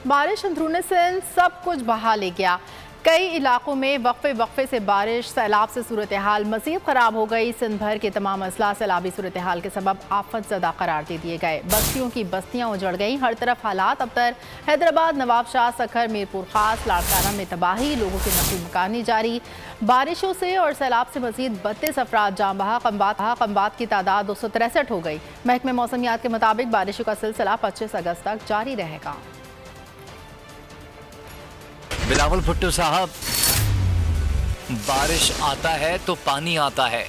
बारिश अंदरूनी सिंध सब कुछ बहा ले गया। कई इलाकों में वक्फे से बारिश सैलाब से सूरत हाल मज़ीद ख़राब हो गई। सिंध भर के तमाम अजला सैलाबी सूरत हाल के सबब आफत ज़दा करार दे दिए गए। बस्तियों की बस्तियाँ उजड़ गईं। हर तरफ हालात अबतर। हैदराबाद, नवाब शाह, सखर, मीरपुर खास, लाड़काना में तबाही, लोगों की नकल मकानी जारी। बारिशों से और सैलाब से मजीद 32 अफराद जाँ बहा। कम्बात की तादाद 263 हो गई। महकमे मौसमियात के मुताबिक बारिशों का सिलसिला 25 अगस्त तक जारी रहेगा। बिलावल भुट्टो साहब, बारिश आता है तो पानी आता है,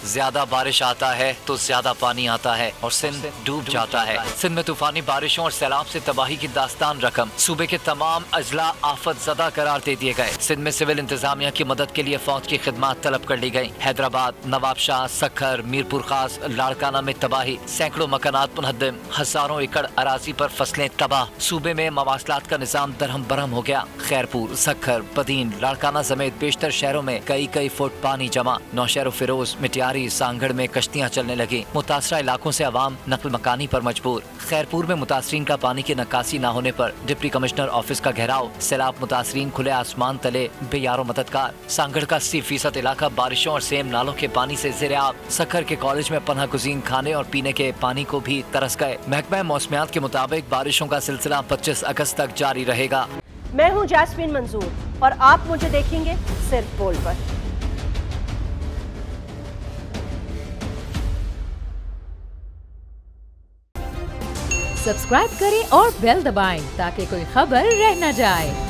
ज्यादा बारिश आता है तो ज्यादा पानी आता है और सिंध डूब जाता है। सिंध में तूफानी बारिशों और सैलाब से तबाही की दास्तान रकम। सूबे के तमाम अजला आफत ज़दा करार दे दिए गए। सिंध में सिविल इंतजामिया की मदद के लिए फौज की खिदमत तलब कर ली गई। हैदराबाद, नवाब शाह, सखर, मीरपुर खास, लाड़काना में तबाही, सैकड़ों मकानात मुनहद्दिम, हजारों एकड़ अराजी पर फसलें तबाह। सूबे में मवासलात का निजाम दरहम बरहम हो गया। खैरपुर, सखर, बदीन, लाड़काना समेत बेशतर शहरों में कई फुट पानी जमा। नौशहर फिरोज, मिटियारी, सांगड़ में कश्तियां चलने लगी। मुतासरा इलाकों से अवाम नकल मकानी पर मजबूर। खैरपुर में मुतासरीन का पानी की नक्कासी न होने पर डिप्टी कमिश्नर ऑफिस का घेराव। सैलाब मुतासरीन खुले आसमान तले बेयारो मददगार। सांगड़ का 80% इलाका बारिशों और सेम नालों के पानी से ज़ेर-ए-आब। सखर के कॉलेज में पनाह गुज़ीन खाने और पीने के पानी को भी तरस गए। महकमा मौसमियात के मुताबिक बारिशों का सिलसिला 25 अगस्त तक जारी रहेगा। मैं हूँ जैस्मीन मंजूर और आप मुझे देखेंगे सिर्फ बोल पर। सब्सक्राइब करें और बेल दबाएं ताकि कोई खबर रह न जाए।